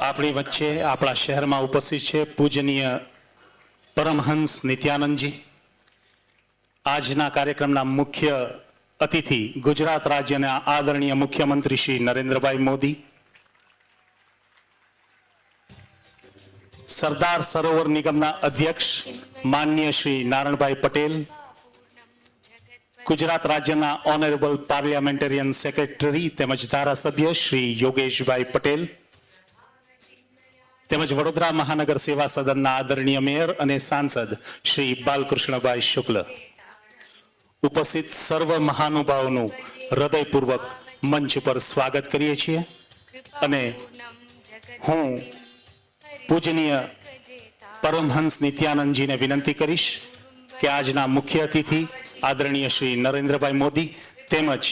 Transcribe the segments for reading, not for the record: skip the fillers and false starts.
આપણી વચ્ચે આપણા શહેરમાં ઉપસ્થિત છે પૂજનીય પરમહંસ નિત્યાનંદજી. આજના કાર્યક્રમના મુખ્ય અતિથિ ગુજરાત રાજ્યના આદરણીય મુખ્યમંત્રી શ્રી નરેન્દ્રભાઈ મોદી, સરદાર સરોવર નિગમના અધ્યક્ષ માનનીય શ્રી નારણભાઈ પટેલ, ગુજરાત રાજ્યના ઓનરેબલ પાર્લિયામેન્ટેરિયન સેક્રેટરી તેમજ ધારાસભ્ય શ્રી યોગેશભાઈ પટેલ, તેમજ વડોદરા મહાનગર સેવા સદનના આદરણીય મેયર અને સાંસદ શ્રી બાલકૃષ્ણભાઈ શુક્લ, ઉપસ્થિત સર્વ મહાનુભાવોનું હૃદયપૂર્વક મંચ પર સ્વાગત કરીએ છીએ અને હું પૂજનીય પરમહંસ નિત્યાનંદજીને વિનંતી કરીશ કે આજના મુખ્ય અતિથિ આદરણીય શ્રી નરેન્દ્રભાઈ મોદી તેમજ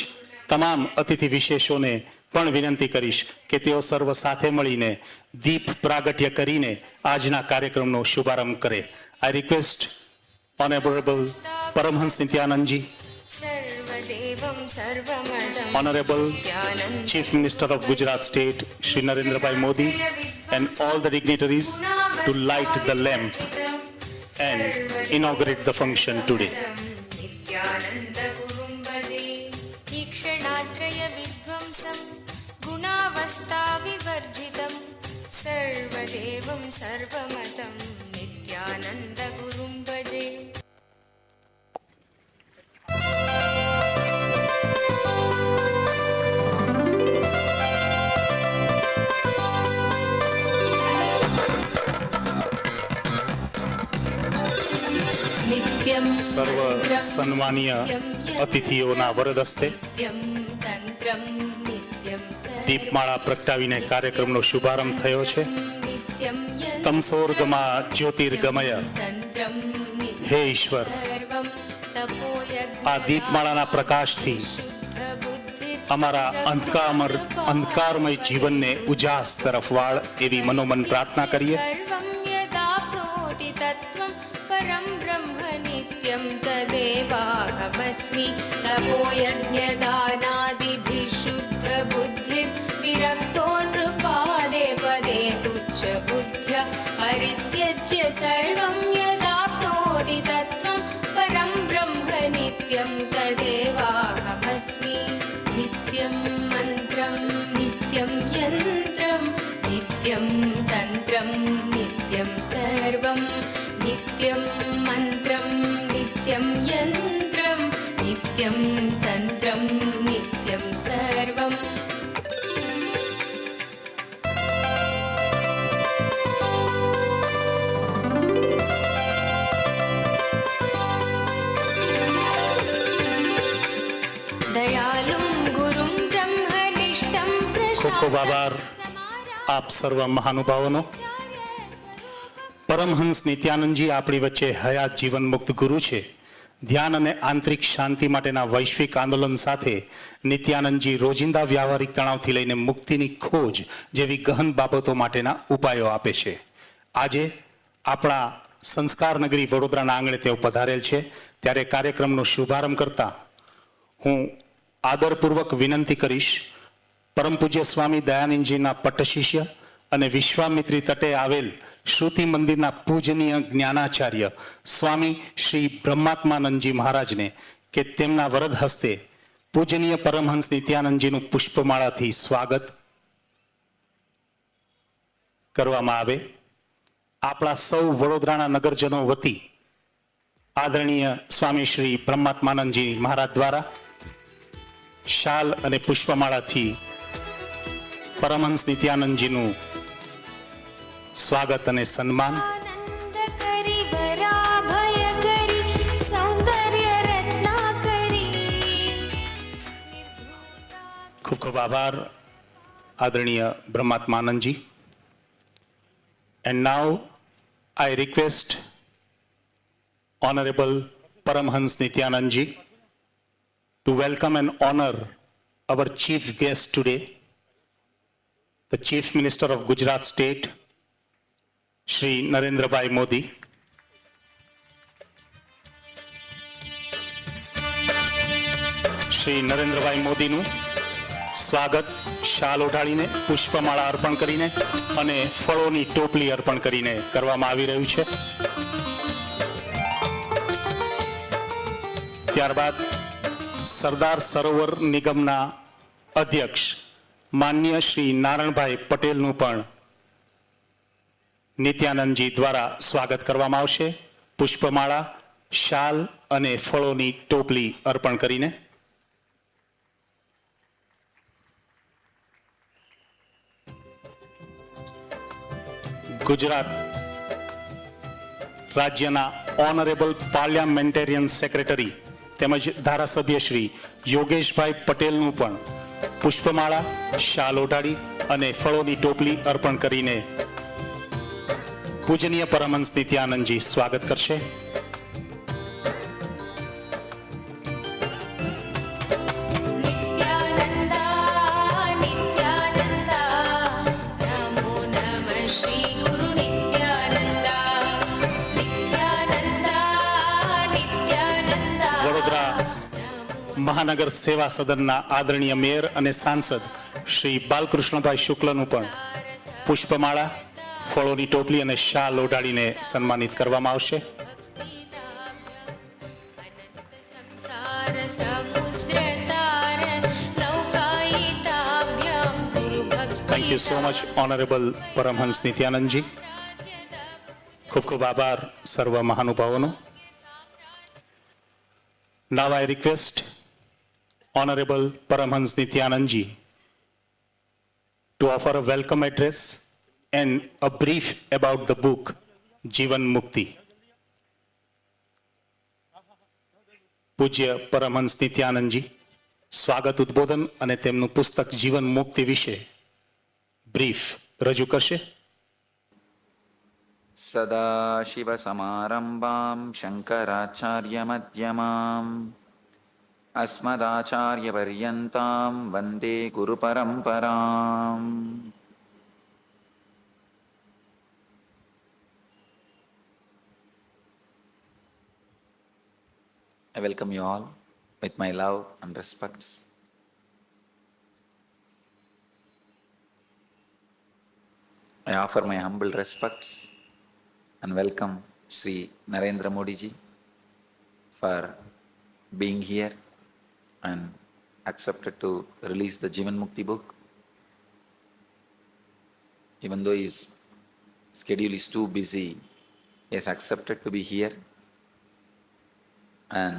તમામ અતિથિ વિશેષોને પણ વિનંતી કરીશ કે તેઓ સર્વ સાથે મળીને દીપ પ્રાગટ્ય કરીને આજના કાર્યક્રમનો શુભારંભ કરે. આઈ રિક્વેસ્ટ ઓનરેબલ પરમહંસ નિત્યાનંદજી, Honorable Chief Minister of Gujarat State, Shri Narendra Modi, and all the dignitaries to light the lamp and inaugurate the function today. सर्वदेवं सर्वमतं नित्यानन्दगुरुं भजे. સર્વ સન્માનીય અતિથિઓના વરદ હસ્તે દીપમાળા પ્રગટાવીને કાર્યક્રમનો શુભારંભ થયો છે. તમસોર્ગમાં જ્યોતિર્ગમય, હે ઈશ્વર, આ દીપમાળાના પ્રકાશથી અમારા અંધકારમય જીવનને ઉજાસ તરફ વાળ એવી મનોમન પ્રાર્થના કરીએ. तदेवाहमस्मि तपो यज्ञदानादिभिः शुद्धबुद्धिर्विरक्तो नृपादे पदे तुच्छबुद्ध्या परित्यज्य सर्वं यदाप्नोति तत्त्वं परं ब्रह्म नित्यं तदेवाहमस्मि. नित्यं मन्त्रं नित्यं यन्त्रं नित्यं तन्त्रं नित्यं सर्वं नित्यं मन्त्रं नित्यं यन्त्रं नित्यं तन्त्रं नित्यं सर्वं. दयालुं गुरुं ब्रह्मनिष्ठं ખૂબ ખૂબ આભાર આપ સર્વ મહાનુભાવોનો. પરમહંસ નિત્યાનંદજી આપણી વચ્ચે હયાત જીવન મુક્ત ગુરુ છે. ધ્યાન અને આંતરિક શાંતિ માટેના વૈશ્વિક આંદોલન સાથે નિત્યાનંદજી રોજિંદા વ્યવહારિક તણાવથી લઈને મુક્તિની ખોજ જેવી ગહન બાબતો માટેના ઉપાયો આપે છે. આજે આપણા સંસ્કાર નગરી વડોદરાના આંગણે તેઓ પધારેલ છે, ત્યારે કાર્યક્રમનો શુભારંભ કરતા હું આદરપૂર્વક વિનંતી કરીશ પરમ પૂજ્ય સ્વામી દયાનંદજીના પટ્ટશિષ્ય અને વિશ્વામિત્રી તટે આવેલ શ્રુતિ મંદિરના પૂજનીય જ્ઞાનાચાર્ય સ્વામી શ્રી બ્રહ્માત્માનંદજી મહારાજને કે તેમના વરદ હસ્તે પૂજનીય પરમહંસ નિત્યાનંદજીનું પુષ્પમાળાથી સ્વાગત કરવામાં આવે. આપણા સૌ વડોદરાના નગરજનો વતી આદરણીય સ્વામી શ્રી બ્રહ્માત્માનંદજી મહારાજ દ્વારા શાલ અને પુષ્પમાળાથી પરમહંસ નિત્યાનંદજીનું સ્વાગત અને સન્માન. ખૂબ ખૂબ આભાર આદરણીય બ્રહ્માત્માનંદજી. And now I request honourable Paramhansa નિત્યાનંદજી to welcome and honor our chief guest today, the Chief Minister of Gujarat State, Shri Narendra Modi. Shri Narendrabhai મોદીનું સ્વાગત શાલ ઓઢાડીને પુષ્પમાળા અર્પણ કરીને અને ફળોની ટોપલી અર્પણ કરીને કરવામાં આવી રહ્યું છે. ત્યારબાદ સરદાર સરોવર નિગમના અધ્યક્ષ માન્ય શ્રી નારણભાઈ પટેલનું પણ નિત્યાનંદજી દ્વારા સ્વાગત કરવામાં આવશે પુષ્પમાળા, શાલ અને ફળોની ટોપલી અર્પણ કરીને. ગુજરાત રાજ્યના ઓનરેબલ પાર્લામેન્ટેરિયન સેક્રેટરી તેમજ ધારાસભ્ય શ્રી યોગેશભાઈ પટેલનું પણ પુષ્પમાળા, શાલ ઓઢાડી અને ફળોની ટોપલી અર્પણ કરીને પૂજનીય પરમહંસ નિત્યાનંદજી સ્વાગત કરશે. મહાનગર સેવા સદનના આદરણીય મેયર અને સાંસદ શ્રી બાલકૃષ્ણભાઈ શુક્લનું પણ પુષ્પમાળા, ફળોની ટોપલી અને શાલ ઓઢાડીને સન્માનિત કરવામાં આવશે. Thank you so much honourable Paramhansa નિત્યાનંદજી. ખૂબ ખૂબ આભાર સર્વ મહાનુભાવોનો. Now I request Honorable Paramhans Nityanandji to offer a welcome address and a brief about the book Jivan Mukti. પૂજ્ય પરમહંસ નિત્યાનંદજી સ્વાગત ઉદ્બોધન અને તેમનું પુસ્તક જીવન મુક્તિ વિશે બ્રીફ રજૂ કરશે. સદાશિવસમારંભાં શંકરાચાર્યમધ્યમાम् अस्मदाचार्यपर्यन्तां वन्दे गुरुपरम्पराम्. I welcome you all with my love and respects. I offer my humble respects and welcome Sri Narendra Modi ji for being here and accepted to release the Jivan Mukti book. Even though his schedule is too busy, he has accepted to be here. And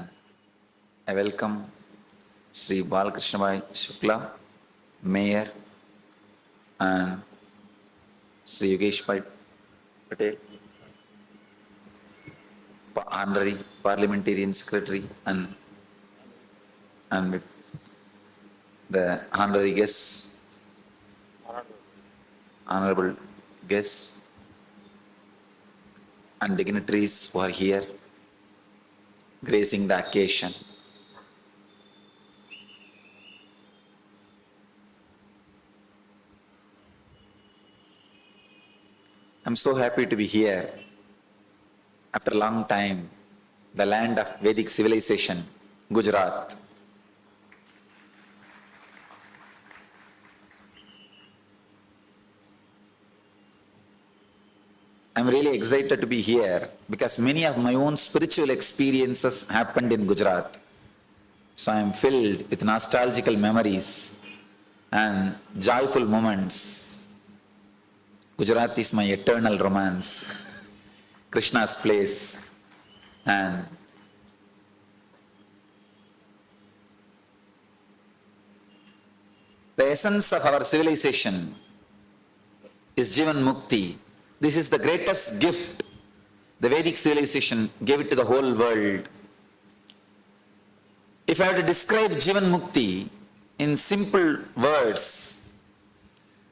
I welcome Sri Balkrishna Shukla, Mayor, and Sri Yogesh Patel, Honorary Parliamentarian Secretary, and with the honorary guests, honorable guests and dignitaries who are here gracing the occasion. I'm so happy to be here after a long time, the land of Vedic civilization, Gujarat. I'm really excited to be here because many of my own spiritual experiences happened in Gujarat. So I'm filled with nostalgical memories and joyful moments. Gujarat is my eternal romance, Krishna's place, and the essence of our civilization is Jivan Mukti. This is the greatest gift the Vedic civilization gave it to the whole world. If I have to describe Jivan Mukti in simple words,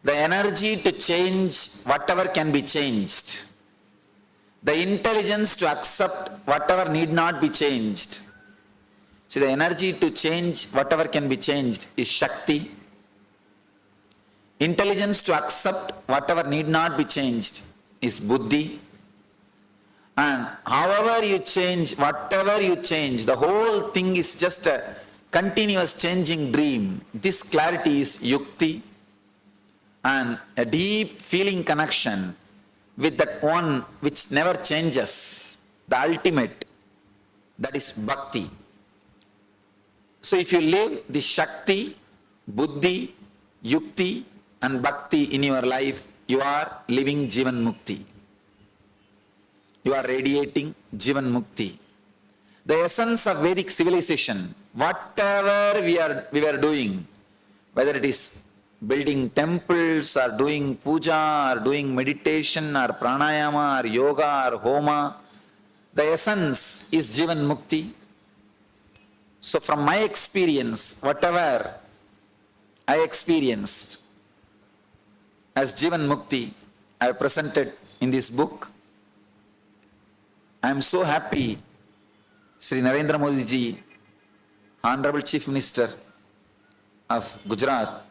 the energy to change whatever can be changed, the intelligence to accept whatever need not be changed. So the energy to change whatever can be changed is Shakti. Intelligence to accept whatever need not be changed is Buddhi. And however you change, whatever you change, the whole thing is just a continuous changing dream. This clarity is yukti, and a deep feeling connection with that one which never changes, the ultimate, that is bhakti. So if you live the Shakti, Buddhi, Yukti and Bhakti in your life, you are living Jivan Mukti. You are radiating Jivan Mukti. The essence of Vedic civilization, whatever we were doing, whether it is building temples or doing puja or doing meditation or pranayama or yoga or homa, the essence is Jivan Mukti. So from my experience, whatever I experienced as Jivan Mukti, I have presented in this book. I am so happy Sri Narendra Modi ji, Honorable Chief Minister of Gujarat,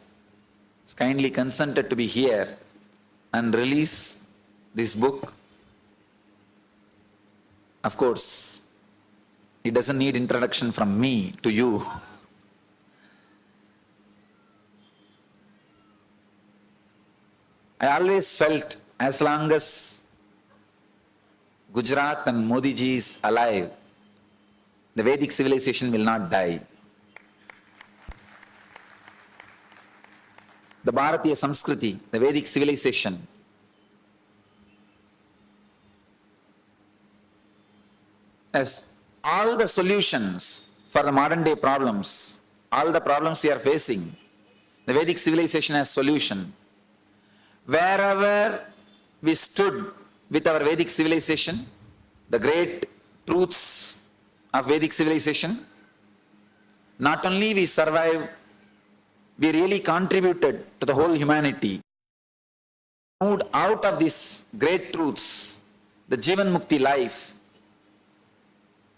has kindly consented to be here and release this book. Of course, it doesn't need introduction from me to you. I always felt as long as Gujarat and Modi ji is alive, the Vedic civilization will not die. The Bharatiya Samskriti, the Vedic civilization, has all the solutions for the modern day problems, all the problems we are facing. The Vedic civilization has solution. Wherever we stood with our Vedic civilization, the great truths of Vedic civilization, not only we survived, we really contributed to the whole humanity. Moved out of these great truths, the Jivan Mukti life,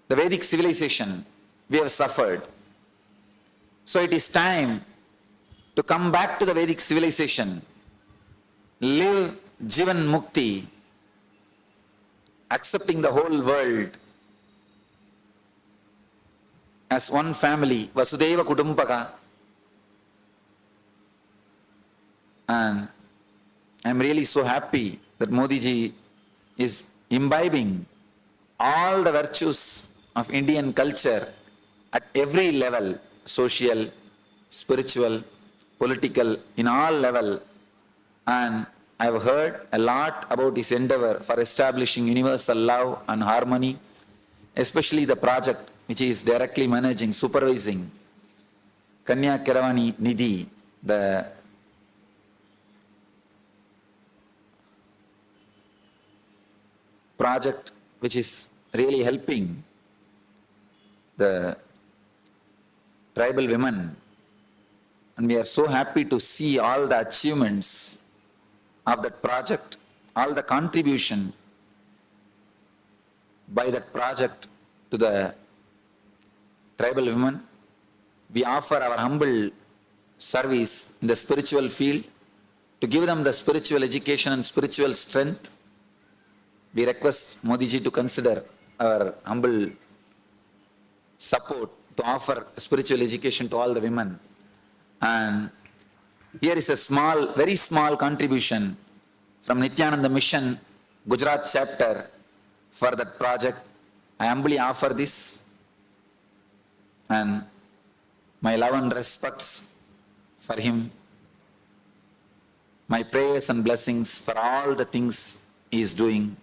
the Vedic civilization, we have suffered. So it is time to come back to the Vedic civilization, live Jivan Mukti, accepting the whole world as one family, Vasudeva Kudumpaka. And I am really so happy that Modi ji is imbibing all the virtues of Indian culture at every level, social, spiritual, political, in all level. And I have heard a lot about his endeavor for establishing universal love and harmony, especially the project which he is directly managing, supervising, Kanya Kiravani Nidhi, the project which is really helping the tribal women. And we are so happy to see all the achievements of that project, all the contribution by that project to the tribal women. We offer our humble service in the spiritual field to give them the spiritual education and spiritual strength. We request Modi ji to consider our humble support to offer spiritual education to all the women. And here is a small, very small contribution from Nityananda Mission, Gujarat chapter, for that project. I humbly offer this, and my love and respects for him, my prayers and blessings for all the things he is doing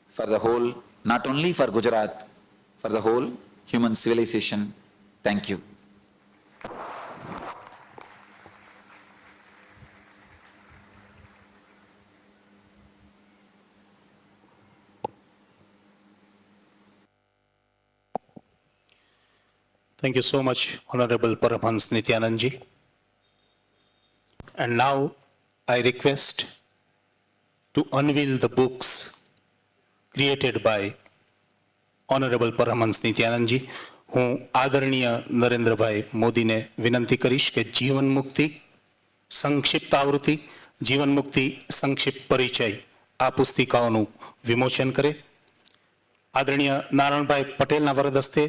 for the whole, not only for Gujarat, for the whole human civilization. Thank you. Thank you so much, Honorable Paramhans Nityanandji. And now I request to unveil the books created by Honorable Paramhans Nityanandji. હું આદરણીય નરેન્દ્રભાઈ મોદીને વિનંતી કરીશ કે જીવન મુક્તિ સંક્ષિપ્ત આવૃત્તિ, જીવન મુક્તિ સંક્ષિપ્ત પરિચય આ પુસ્તિકાઓનું વિમોચન કરે. આદરણીય નારાયણભાઈ પટેલના વરદ હસ્તે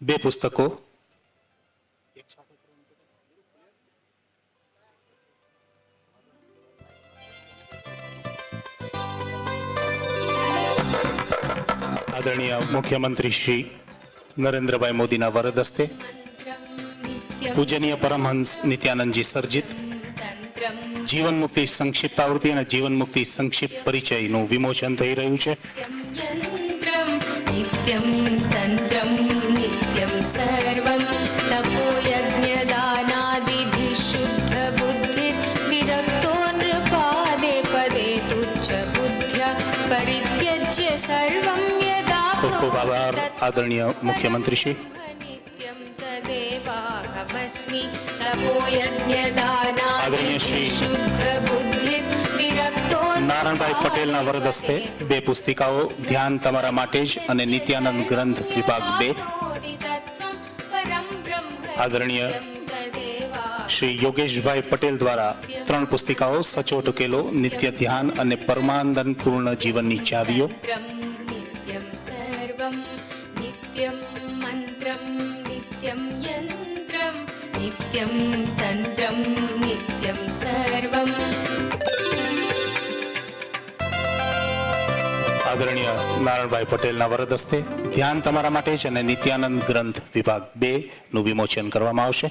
બે પુસ્તકો આદરણીય મુખ્યમંત્રી શ્રી નરેન્દ્રભાઈ મોદીના વરદ હસ્તે मन्त्रं नित्यं પૂજનીય પરમહંસ નિત્યાનંદજી સર્જિત तन्त्रं જીવન મુક્તિ સંક્ષિપ્ત આવૃત્તિ અને જીવન મુક્તિ સંક્ષિપ્ત પરિચયનું વિમોચન થઈ રહ્યું છે. यन्त्रं नित्यं तन्त्रं नित्यं सर्वं तपोयज्ञदानादिभिः शुद्धबुद्धिर्विरक्तो नृपादे पदे तुच्छबुद्ध्या परित्यज्य सर्वं यदा ખૂબ ખૂબ આભાર આદરણીય મુખ્યમંત્રી શ્રી. नित्यं तदेवाहमस्मि तपोयज्ञदानादिभिः आदरणीय श्री शुद्धबुद्धिर्विरक्तो નારણભાઈ પટેલના વરદ હસ્તે બે પુસ્તિકાઓ ધ્યાન તમારા માટે જ અને નિત્યાનંદ ગ્રંથ વિભાગ 2. આદરણીય શ્રી યોગેશભાઈ પટેલ દ્વારા 3 પુસ્તિકાઓ સચોટ ઉકેલો, નિત્ય ધ્યાન અને પરમાનંદપૂર્ણ જીવનની ચાવીઓ. नित्यं सर्वं नित्यं मन्त्रं नित्यं यन्त्रं नित्यं तन्त्रं नित्यं सर्वम् આદરણીય નારણભાઈ પટેલના વરદ હસ્તે ધ્યાન તમારા માટે જ અને નિત્યાનંદ ગ્રંથ વિભાગ 2 નું વિમોચન કરવામાં આવશે.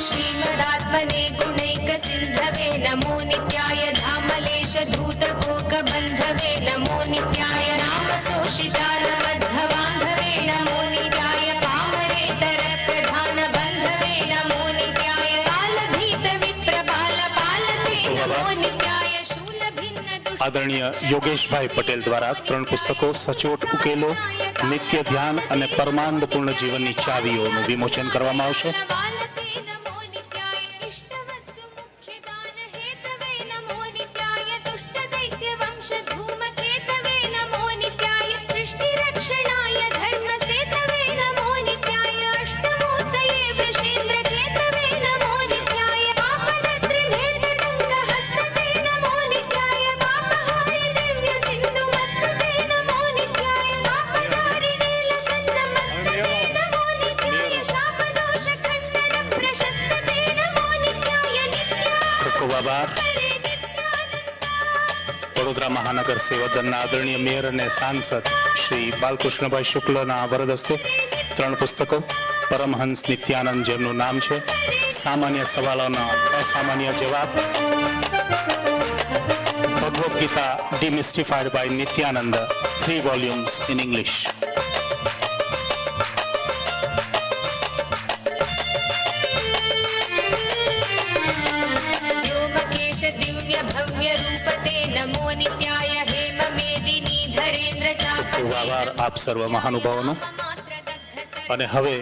श्रीमदात्मने गुणैकसिन्धवे नमो नित्याय धामलेश धूतकोकबन्धवे नमो नित्याय रामसोषितारमध्वबान्धवे नमो नित्याय पामरेतरप्रधानबन्धवे नमो नित्याय कालभीतविप्रबालपालते नमो नित्याय शूलभिन्नदुष्ट આદરણીય યોગેશભાઈ પટેલ દ્વારા 3 પુસ્તકો સચોટ ઉકેલો, નિત્ય ધ્યાન અને પરમાનંદપૂર્ણ જીવનની ચાવીઓનું વિમોચન કરવામાં આવશે. बालते नमो नित्याय इष्टवस्तु मुख्यदान हेतवे नमो नित्याय दुष्टदैत्यवंशधूमकेतवे नमो नित्याय सृष्टिरक्षणाय धर्मसेतवे नमो नित्याय अष्टमूर्तये वृषेन्द्रकेतवे नमो नित्याय आपदत्रिनेत्रटङ्कहस्तवे नमो नित्याय पापहारि दिव्यसिन्धुमस्तके नमो नित्याय पापधारिणे लसन्नमस्तके नमो नित्याय शापदोषखण्डन प्रशस्तते नमो नित्याय ખૂબ ખૂબ આભાર. વડોદરા મહાનગર સેવાદળના આદરણીય મેયર અને સાંસદ શ્રી બાલકૃષ્ણભાઈ શુક્લના વરદ હસ્તે 3 પુસ્તકો પરમહંસ નિત્યાનંદ, જેમનું નામ છે સામાન્ય સવાલોના અસામાન્ય જવાબ, Bhagavad Gita demystified by Nityananda, 3 volumes in English. व्योमकेश दिव्य भव्य रूपते नमो नित्याय हेम मेदिनी धरेन्द्र ખૂબ આભાર આપ સર્વ મહાનુભાવોનો. અને હવે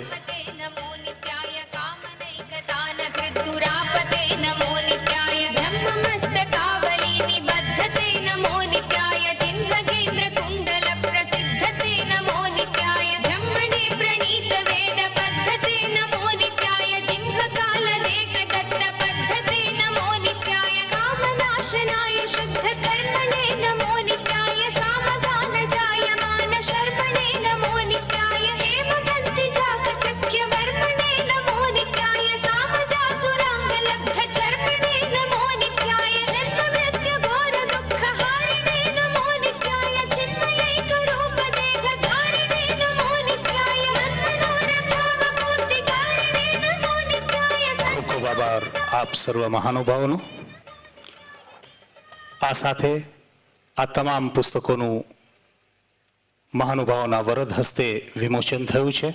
नमो नित्याय कामनैकतान कृद्दुरापते नमो नित्याय ब्रह्ममस्तकावली निबद्धते नमो नित्याय जिह्वगेन्द्र कुण्डल प्रसिद्धते नमो नित्याय ब्रह्मणे प्रणीत वेद पद्धते नमो नित्याय जिह्वकालदेक दत्त पद्धते नमो नित्याय कामनाशनाय शुद्ध कर्मणे नमो नित्याय सामगान जायमान शर्मणे नमो नित्याय हेमकन्ति चाकचक्य वर्मणे नमो नित्याय सामजासुरांग लब्ध चर्मणे नमो नित्याय जन्म मृत्यु घोर दुःख हारिणे नमो नित्याय चिन्मयैक रूप देह धारिणे नमो नित्याय मन्मनोरथावपूर्तिकारिणे नमो नित्याय ખૂબ ખૂબ આભાર આપ સર્વ મહાનુભાવોનો. આ સાથે આ તમામ પુસ્તકોનું મહાનુભાવોના વરદ હસ્તે વિમોચન થયું છે.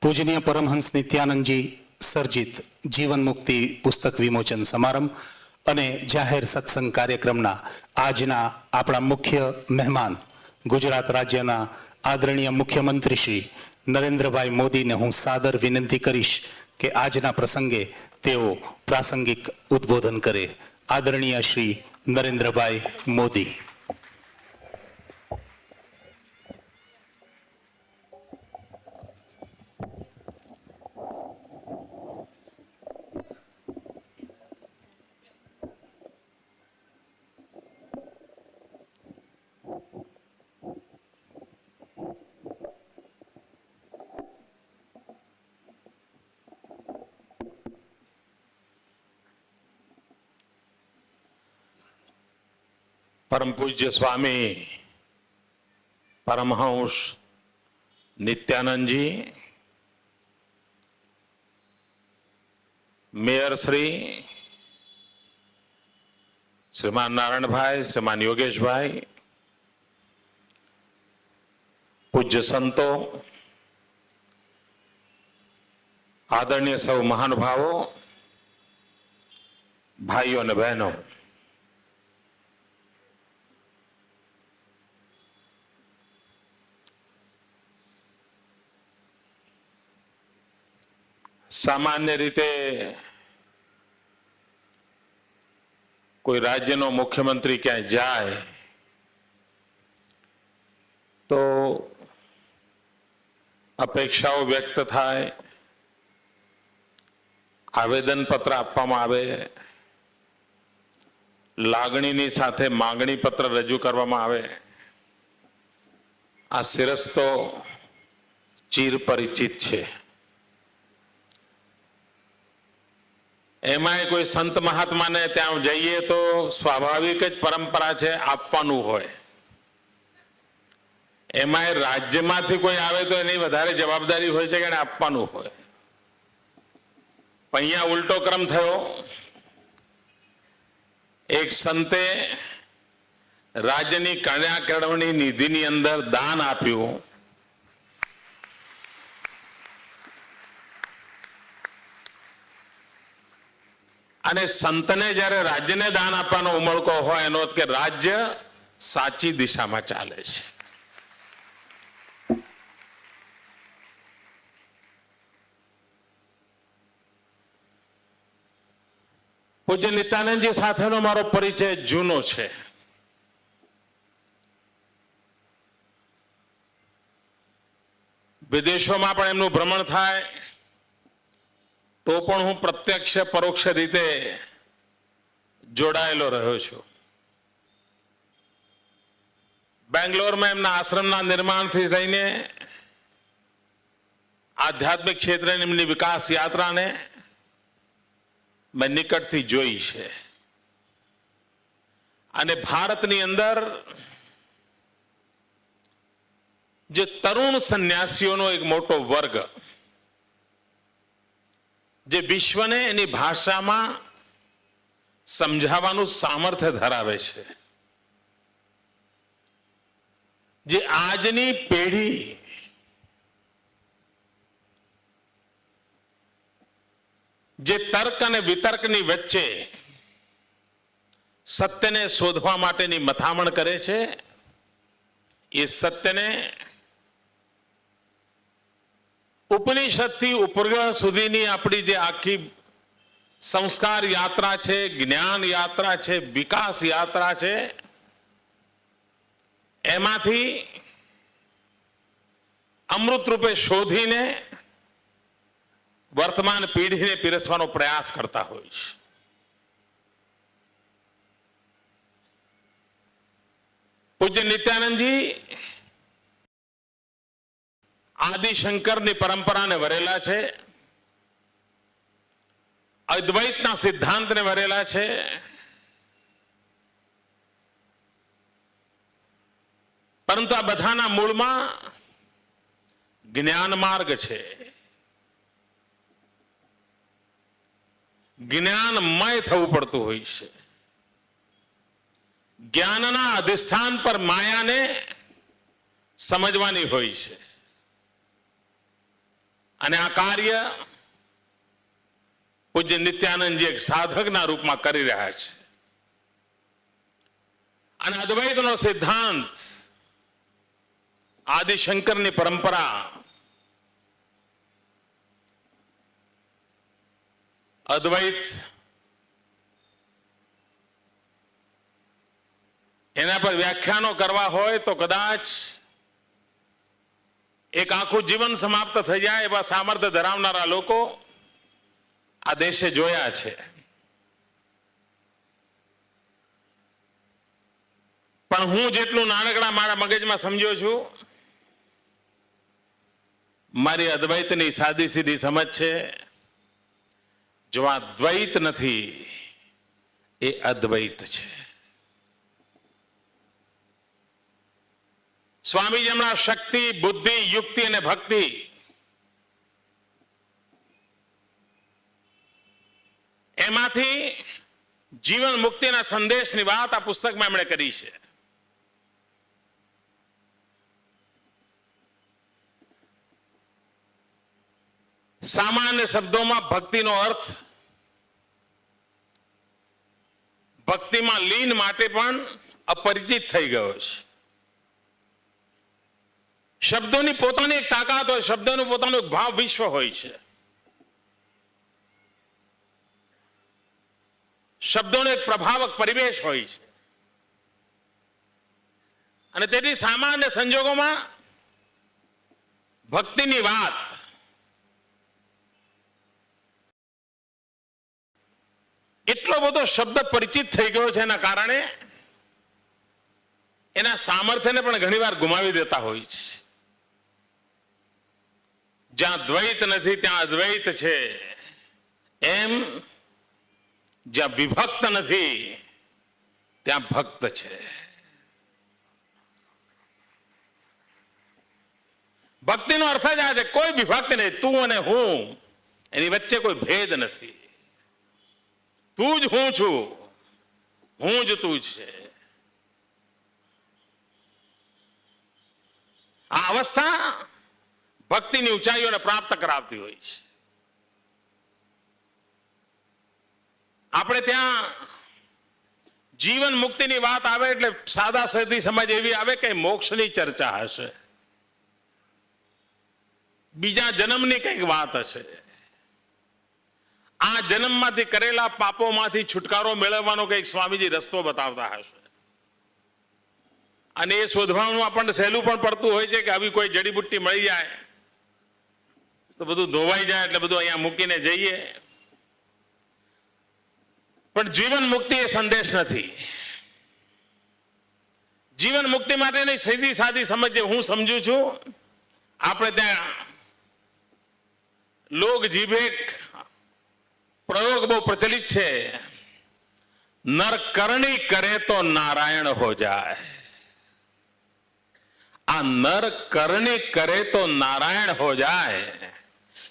પૂજનીય પરમહંસ નિત્યાનંદજી સર્જિત જીવન મુક્તિ પુસ્તક વિમોચન સમારંભ અને જાહેર સત્સંગ કાર્યક્રમના આજના આપણા મુખ્ય મહેમાન ગુજરાત રાજ્યના આદરણીય મુખ્યમંત્રી શ્રી નરેન્દ્રભાઈ મોદીને હું સાદર વિનંતી કરીશ કે આજના પ્રસંગે તેઓ પ્રાસંગિક ઉદ્બોધન કરે. આદરણીય શ્રી નરેન્દ્રભાઈ મોદી. परम पूज्य स्वामी परमहंस नित्यानंद जी, मेयर श्रीमान नारायण भाई, श्रीमान योगेश भाई, पूज्य संतो, आदरणीय सब महानुभावों, भाइयों और बहनों, सामान्य रीते कोई राज्यનો मुख्यमंत्री क्या जाए तो अपेक्षाओं व्यक्त थाय, आवेदन पत्र आपवामां आवे, लागणीनी साथे मागणी पत्र रजू करवामां आवे। आ शिरस तो चीर परिचित छे। एमांय कोई संत महात्मा ने त्यां जईए तो स्वाभाविक ज परंपरा छे आपवानुं होय। एमांय राज्यमांथी कोई आवे तो एनी वधारे जवाबदारी होय छे के एने आपवानुं होय। पण अहींया उल्टो क्रम थयो। एक संते राज्यनी कन्या केळवणी निधिनी अंदर दान आप्युं। અને સંતને જ્યારે રાજ્યને દાન આપવાનો ઉમળકો હોય એનો અર્થ કે રાજ્ય સાચી દિશામાં ચાલે છે। પૂજ્ય નિત્યાનંદજી સાથેનો મારો પરિચય જૂનો છે। વિદેશોમાં પણ એમનું ભ્રમણ થાય तो पण हूँ प्रत्यक्ष परोक्ष रीते जोड़ायेलो रह्यो छुं। बेंगलोर में एमना आश्रमना निर्माण थी लईने आध्यात्मिक क्षेत्र एमनी विकास यात्रा ने मैं निकटथी जोई छे। अने भारतनी अंदर जे तरुण सन्यासीओनो एक मोटो वर्ग जे विश्व ने एनी भाषा में समझावानुं सामर्थ्य धरावे छे, जे आजनी पेढ़ी जे तर्क अने वितर्कनी वच्चे सत्यने शोधवा माटेनी मथामण करे छे, ए सत्यने उपनिषद थी उपग्रह सुधीनी आपणी जे आखी संस्कार यात्रा छे, ज्ञान यात्रा छे, विकास यात्रा छे, एमांथी अमृत रूपे शोधीने वर्तमान पीढ़ीने पीरसवानो प्रयास करता होय छे। पूज्य नित्यानंद जी आदिशंकरनी परंपरा ने वरेला छे, अद्वैतना सिद्धांत ने वरेला छे, परंतु आ बधाना मूळमां ज्ञान मार्ग छे। ज्ञानमय थवुं पड़तुं होय छे। ज्ञानना अधिष्ठान पर मायाने समजवानी होय छे। અને આ કાર્ય પૂજ્ય નિત્યાનંદજી એક સાધકના રૂપમાં કરી રહ્યા છે। અને અદ્વૈતનો સિદ્ધાંત આદિશંકરની પરંપરા અદ્વૈત એના પર વ્યાખ્યાનો કરવા હોય તો કદાચ एक आखू जीवन समाप्त थई जाए एवा सामर्थ्य धरावनारा लोको आ देशे जोया छे। पण हूँ जेटलू नानकड़ा मारा मगजमां समझ्यो छुं, मारी अद्वैतनी सादी सीधी समझ छे, जो आ द्वैत नथी ए अद्वैत छे। સ્વામીજી હમણાં શક્તિ, બુદ્ધિ, યુક્તિ અને ભક્તિ એમાંથી જીવન મુક્તિના સંદેશની વાત આ પુસ્તકમાં એમણે કરી છે. સામાન્ય શબ્દોમાં ભક્તિનો અર્થ ભક્તિમાં લીન માટે પણ અપરિચિત થઈ ગયો છે. શબ્દોની પોતાની એક તાકાત હોય, શબ્દોનું પોતાનું એક ભાવ વિશ્વ હોય છે. શબ્દોનો એક પ્રભાવક પરિવેશ હોય છે અને તેથી સામાન્ય સંજોગોમાં ભક્તિની વાત એટલો બધો શબ્દ પરિચિત થઈ ગયો છે, એના કારણે એના સામર્થ્યને પણ ઘણીવાર ગુમાવી દેતા હોય છે. જ્યાં દ્વૈત નથી ત્યાં અદ્વૈત છે, એમ જ્યાં વિભક્ત નથી ત્યાં ભક્ત છે. ભક્તિનો અર્થ જ આ છે, કોઈ વિભક્ત નહીં. તું અને હું, એની વચ્ચે કોઈ ભેદ નથી. તું જ હું છું, હું જ તું જ છે. આ અવસ્થા ભક્તિની ઊંચાઈઓને પ્રાપ્ત કરાવતી હોય છે. આપણે ત્યાં જીવન મુક્તિની વાત આવે એટલે સાદા સાદી સમજ એવી આવે કે મોક્ષની ચર્ચા હશે, બીજા જન્મની કંઈક વાત હશે. આ જન્મમાંથી કરેલા પાપોમાંથી છુટકારો મેળવવાનો કંઈક સ્વામીજી રસ્તો બતાવતા હશે અને એ શોધવાનું આપણને સહેલું પણ પડતું હોય છે કે આવી કોઈ જડીબુટ્ટી મળી જાય તો બધું ધોવાઈ જાય એટલે બધું અહીંયા મૂકીને જઈએ. પણ જીવન મુક્તિ એ સંદેશ નથી. જીવન મુક્તિ માટેની સીધી સાદી સમજ જે હું સમજુ છું, આપણે ત્યાં લોક જીભે પ્રયોગ બહુ પ્રચલિત છે, નર કરણી કરે તો નારાયણ હો જાય. આ નર કરણી કરે તો નારાયણ હો જાય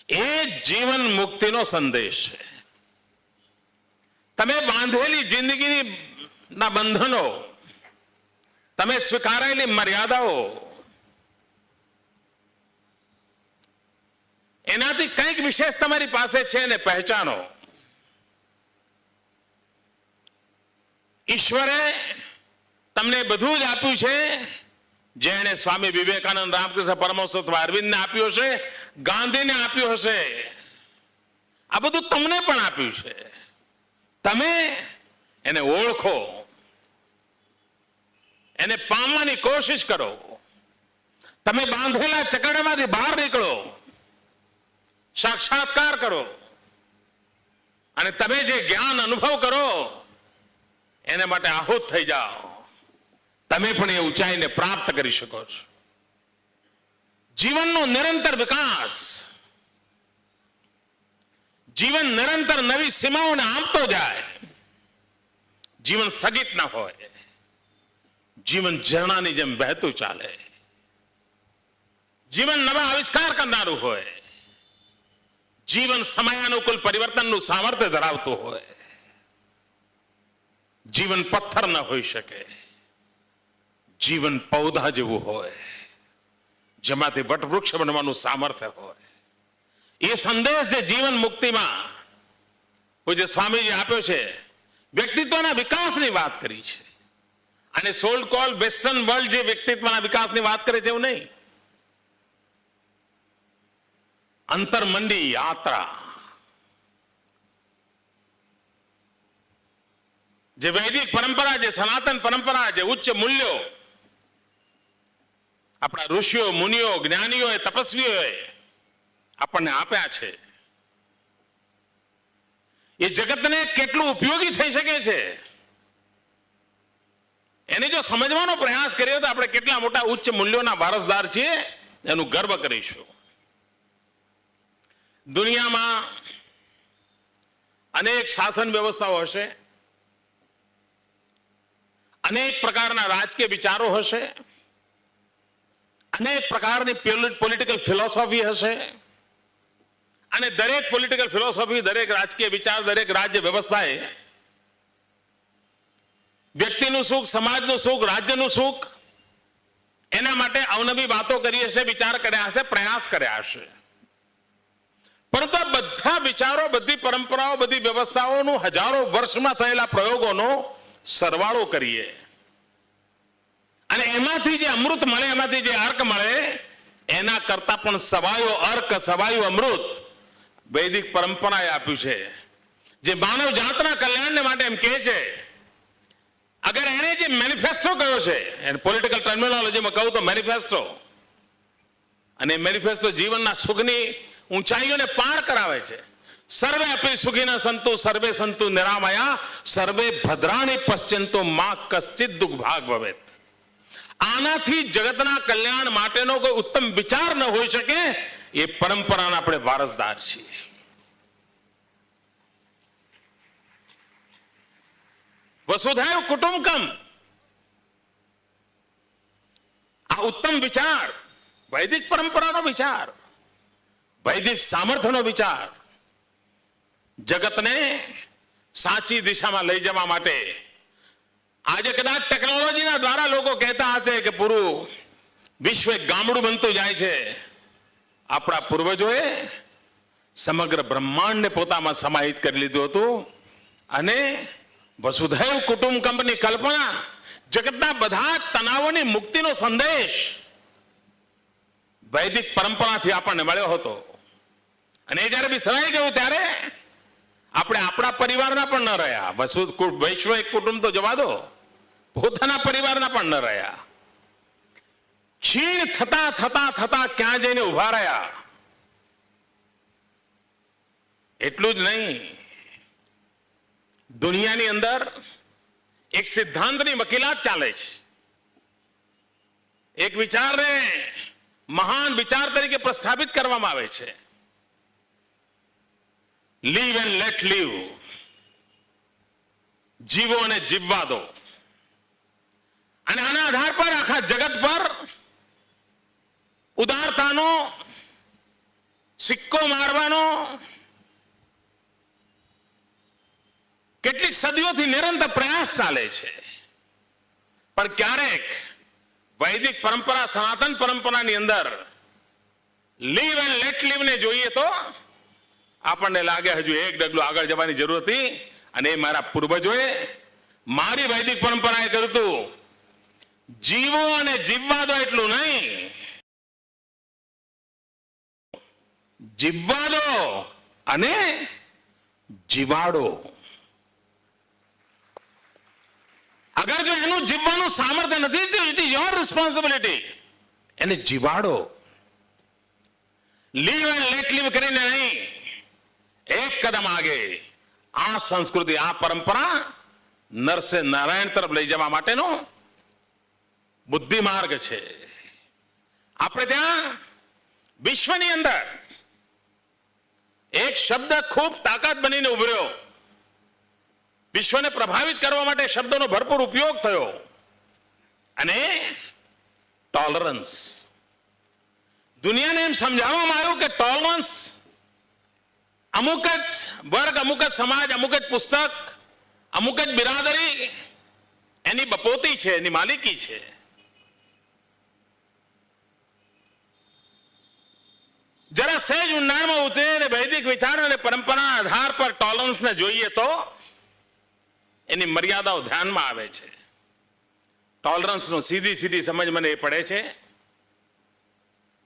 એ જીવન મુક્તિનો સંદેશ છે. તમે બાંધેલી જિંદગીની ના બંધનો, તમે સ્વીકારેલી મર્યાદાઓ, એનાથી કંઈક વિશેષ તમારી પાસે છે ને પહેચાનો. ઈશ્વરે તમને બધું જ આપ્યું છે, જેણે સ્વામી વિવેકાનંદ, રામકૃષ્ણ પરમહંસ અથવા અરવિંદને આપ્યું હશે, ગાંધીને આપ્યું હશે, આ બધું તમને પણ આપ્યું છે. તમે એને ઓળખો, એને પામવાની કોશિશ કરો. તમે બાંધેલા ચકરડામાંથી બહાર નીકળો, સાક્ષાત્કાર કરો અને તમે જે જ્ઞાન અનુભવ કરો એને માટે આહુત થઈ જાઓ. તમે પણ એ ઊંચાઈને પ્રાપ્ત કરી શકો છો. જીવનનો નિરંતર વિકાસ, જીવન નિરંતર નવી સીમાઓને આંબતો જાય. જીવન સ્થગિત ના હોય, જીવન ઝરણાની જેમ વહેતું ચાલે. જીવન નવા આવિષ્કાર કરનારું હોય, જીવન સમયાનુકૂળ પરિવર્તનનું સામર્થ્ય ધરાવતું હોય. જીવન પથ્થર ન હોઈ શકે, જીવન પૌધા જેવું હોય, જેમાંથી વટવૃક્ષ બનવાનું સામર્થ્ય હોય. એ સંદેશ જે જીવન મુક્તિમાં પૂજ્ય સ્વામીજી આપ્યો છે, વ્યક્તિત્વના વિકાસની વાત કરી છે. અને સોલ્ડ કોલ વેસ્ટર્ન વર્લ્ડ જે વ્યક્તિત્વના વિકાસની વાત કરે છે એવું નહીં. અંતર્મંડી યાત્રા, જે વૈદિક પરંપરા, જે સનાતન પરંપરા, જે ઉચ્ચ મૂલ્યો આપણા ઋષિઓ, મુનિઓ, જ્ઞાનીઓએ, તપસ્વીઓએ આપણને આપ્યા છે, એ જગતને કેટલું ઉપયોગી થઈ શકે છે એને જો સમજવાનો પ્રયાસ કર્યો તો આપણે કેટલા મોટા ઉચ્ચ મૂલ્યોના વારસદાર છીએ એનું ગર્વ કરીશું. દુનિયામાં અનેક શાસન વ્યવસ્થાઓ હશે, અનેક પ્રકારના રાજકીય વિચારો હશે, અનેક પ્રકારની પોલિટિકલ ફિલોસોફી હશે અને દરેક પોલિટિકલ ફિલોસોફી, દરેક રાજકીય વિચાર, દરેક રાજ્ય વ્યવસ્થાએ વ્યક્તિનું સુખ, સમાજનું સુખ, રાજ્યનું સુખ એના માટે અવનવી વાતો કરી હશે, વિચાર કર્યા હશે, પ્રયાસ કર્યા હશે. પરંતુ આ બધા વિચારો, બધી પરંપરાઓ, બધી વ્યવસ્થાઓનું હજારો વર્ષમાં થયેલા પ્રયોગોનો સરવાળો કરીએ અને એમાંથી જે અમૃત મળે, એમાંથી જે અર્ક મળે, એના કરતા પણ સવાયો અર્ક, સવાયું અમૃત વૈદિક પરંપરાએ આપ્યું છે, જે માનવ જાતના કલ્યાણને માટે એમ કહે છે. અગર એને જે મેનિફેસ્ટો કહ્યો છે, એને પોલિટિકલ ટર્મિનોલોજીમાં કહું તો મેનિફેસ્ટો, અને મેનિફેસ્ટો જીવનના સુખની ઊંચાઈઓને પાર કરાવે છે. સર્વે અપી સુખીના સંતુ, સર્વે સંતુ નિરામયા, સર્વે ભદ્રાણી પશ્ચિંતો મા કશ્ચિત દુઃખ ભાગ ભવેત. આનાથી જગતના કલ્યાણ માટેનો કોઈ ઉત્તમ વિચાર ન હોઈ શકે. એ પરંપરાના આપણે વારસદાર છીએ. વસુધૈવ કુટુંબકમ, આ ઉત્તમ વિચાર, વૈદિક પરંપરાનો વિચાર, વૈદિક સામર્થ્યનો વિચાર જગતને સાચી દિશામાં લઈ જવા માટે. આજે કદાચ ટેકનોલોજીના દ્વારા લોકો કહેતા હશે કે પૂરું વિશ્વ એક ગામડું બનતું જાય છે. આપણા પૂર્વજોએ સમગ્ર બ્રહ્માંડને પોતામાં સમાહિત કરી લીધું હતું અને વસુધૈવ કુટુંબકમની કલ્પના, જગતના બધા તણાવોની મુક્તિનો સંદેશ વૈદિક પરંપરાથી આપણને મળ્યો હતો. અને એ જ્યારે વિસરાઈ ગયું ત્યારે આપણે આપણા પરિવારના પણ ન રહ્યા. વૈશ્વિક કુટુંબ તો જવા દો, પોતાના પરિવારના પણ ન રહ્યા. ક્ષીણ થતા થતા થતા ક્યાં જઈને ઉભા રહ્યા. એટલું જ નહીં, દુનિયાની અંદર એક સિદ્ધાંતની વકીલાત ચાલે છે. એક વિચારને મહાન વિચાર તરીકે પ્રસ્થાપિત કરવામાં આવે છે, લીવ એન્ડ લેટ લીવ, જીવો અને જીવવા દો. અને આના આધાર પર આખા જગત પર ઉદારતાનો સિક્કો મારવાનો કેટલીક સદીઓથી નિરંતર પ્રયાસ ચાલે છે. પણ ક્યારેક વૈદિક પરંપરા, સનાતન પરંપરાની અંદર લીવ એન્ડ લેટ લીવ ને જોઈએ તો આપણને લાગે હજુ એક ડગલું આગળ જવાની જરૂર હતી. અને એ મારા પૂર્વજોએ, મારી વૈદિક પરંપરાએ કર્યું હતું. જીવો અને જીવવા દો એટલું નહીં, જીવવા દો અને જીવાડો. અગર જો એનું જીવવાનું સામર્થ્ય નથી તો ઇટ ઇઝ યોર રિસ્પોન્સિબિલિટી, એને જીવાડો. લીવ એન્ડ લેટ લીવ કરીને નહીં, એક કદમ આગે. આ સંસ્કૃતિ, આ પરંપરા નરસે નારાયણ તરફ લઈ જવા માટેનો બુદ્ધિ માર્ગ છે. આપણે ત્યાં વિશ્વની અંદર એક શબ્દ ખૂબ તાકાત બનીને ઉભર્યો. વિશ્વને પ્રભાવિત કરવા માટે શબ્દોનો ભરપૂર ઉપયોગ થયો, અને ટોલરન્સ. દુનિયાને એમ સમજાવવામાં આવ્યું કે ટોલરન્સ અમુક જ વર્ગ, અમુક જ સમાજ, અમુક જ પુસ્તક, અમુક જ બિરાદરી એની બપોતી છે, એની માલિકી છે. જરા સહેજ ઊંડાણમાં ઉતરે અને વૈદિક વિચાર અને પરંપરાના આધાર પર ટોલરન્સને જોઈએ તો એની મર્યાદાઓ ધ્યાનમાં આવે છે. ટોલરન્સનો સીધી સીધી સમજ મને એ પડે છે,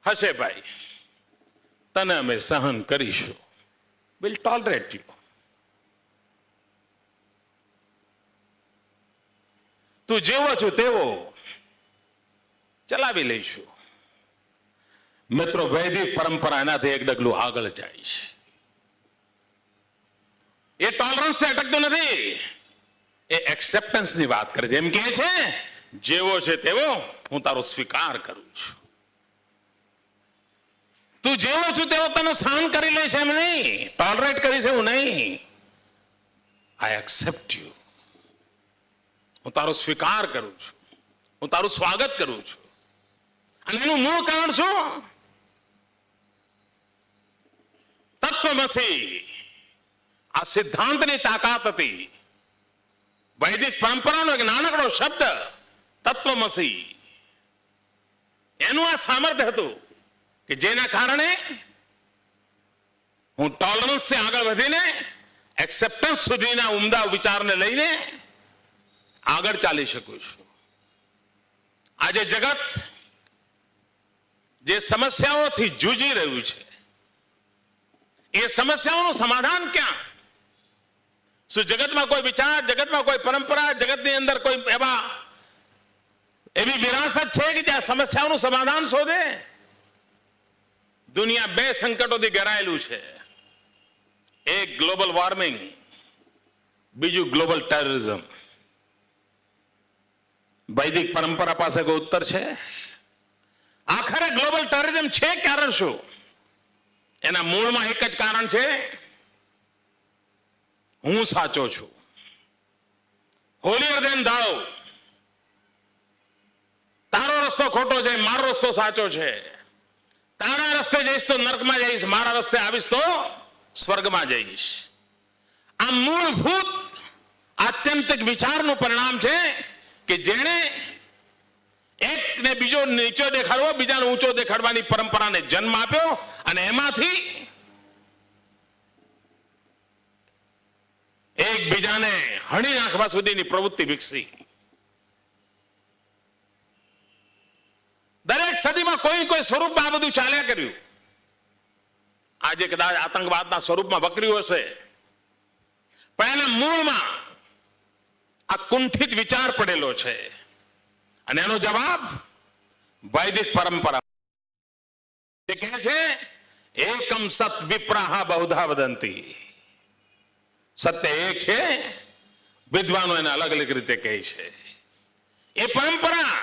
હશે ભાઈ, તને અમે સહન કરીશું, વિલ ટોલરેટ યુ. તું જેવો છો તેવો ચલાવી લઈશું. મિત્રો, વૈદિક પરંપરા એનાથી એક ડગલું આગળ જાય છે. એ ટોલરન્સ અટકતું નથી, એ એક્સેપ્ટન્સની વાત કરે છે. એમ કહે છે, જેવો છે તેવો હું તારો સ્વીકાર કરું છું. તું જેવો છું તેવો તને સહન કરી લઈશ એમ નહીં, ટોલરેટ કરીશ એવું નહીં. આઈ એક્સેપ્ટ યુ. હું તારો સ્વીકાર કરું છું, હું તારું સ્વાગત કરું છું. અને એનું મૂળ કારણ શું? તત્વમસી આ સિદ્ધાંતની તાકાત હતી. વૈદિક પરંપરાનો એક નાનકડો શબ્દ તત્વમસી, એનું આ સામર્થ્ય હતું કે જેના કારણે હું ટોલરન્સથી આગળ વધીને એક્સેપ્ટન્સ સુધીના ઉમદા વિચારને લઈને આગળ ચાલી શકું છું. આજે જગત જે સમસ્યાઓથી જૂજી રહ્યું છે, એ સમસ્યાઓનું સમાધાન ક્યાં? શું જગતમાં કોઈ વિચાર, જગતમાં કોઈ પરંપરા, જગતની અંદર કોઈ એવી વિરાસત છે કે જ્યાં સમસ્યાઓનું સમાધાન શોધે? દુનિયા બે સંકટોથી ઘેરાયેલું છે. એક ગ્લોબલ વોર્મિંગ, બીજું ગ્લોબલ ટેરરિઝમ. વૈદિક પરંપરા પાસે કોઈ ઉત્તર છે? આખરે ગ્લોબલ ટેરરિઝમ છે કારણ શું? એના મૂળમાં એક જ કારણ છે, હું સાચો છું. હોલિયર ધેન ધા. તારો રસ્તો ખોટો છે, મારો રસ્તો સાચો છે. તારા રસ્તે જઈશ તો નર્કમાં જઈશ, મારા રસ્તે આવીશ તો સ્વર્ગમાં જઈશ. આ મૂળભૂત આત્યંતિક વિચારનું પરિણામ છે કે જેણે એકને બીજો નીચો દેખાડવો, બીજાને ઊંચો દેખાડવાની પરંપરાને જન્મ આપ્યો અને એમાંથી એકબીજાને હણી નાખવા સુધીની પ્રવૃત્તિ વિકસી. દરેક સદીમાં કોઈ કોઈ સ્વરૂપમાં આ બધું ચાલ્યા કર્યું. આજે કદાચ આતંકવાદના સ્વરૂપમાં વકર્યું હશે, પણ એના મૂળમાં આ કુંઠિત વિચાર પડેલો છે. અને એનો જવાબ વૈદિક પરંપરા જે કહે છે, એકમ સત વિપ્રાહ બહુધા વદંતી. સત્ય એક છે, વિદ્વાનો એને અલગ અલગ રીતે કહે છે. એ પરંપરા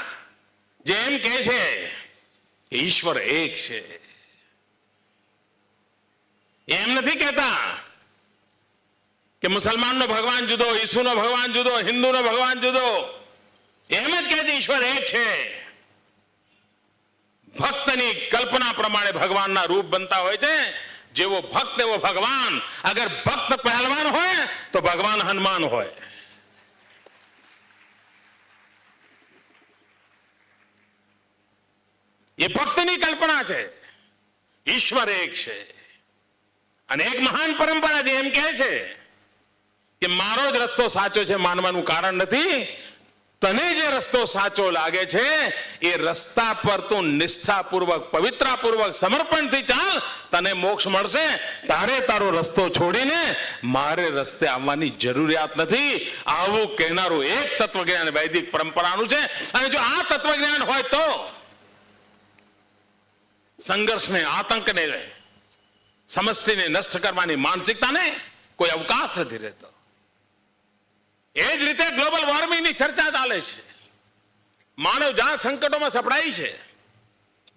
જે એમ કહે છે કે ઈશ્વર એક છે, એમ નથી કહેતા કે મુસલમાનનો ભગવાન જુદો, ઈસુનો ભગવાન જુદો, હિન્દુનો ભગવાન જુદો. એમ જ કહે છે ઈશ્વર એક છે. ભક્તની કલ્પના પ્રમાણે ભગવાનના રૂપ બનતા હોય છે. જેવો ભક્ત એવો ભગવાન. અગર ભક્ત પહેલવાન હોય તો ભગવાન હનુમાન હોય. એ ભક્તની કલ્પના છે. ઈશ્વર એક છે. અને એક મહાન પરંપરા જે એમ કહે છે કે મારો જ રસ્તો સાચો છે માનવાનું કારણ નથી. તને જે રસ્તો સાચો લાગે છે એ રસ્તા પર તું નિષ્ઠાપૂર્વક, પવિત્રાપૂર્વક, સમર્પણથી ચાલ, તને મોક્ષ મળશે. તારે તારો રસ્તો છોડીને મારે રસ્તે આવવાની જરૂરિયાત નથી. આવું કહેનારું એક તત્વજ્ઞાન વૈદિક પરંપરાનું છે. અને જો આ તત્વજ્ઞાન હોય તો સંઘર્ષને, આતંકને, સમષ્ટિને નષ્ટ કરવાની માનસિકતાને કોઈ અવકાશ નથી રહેતો. એ જ રીતે ગ્લોબલ વોર્મિંગની ચર્ચા ચાલે છે. માનવ જાત સંકટોમાં સપડાઈ છે.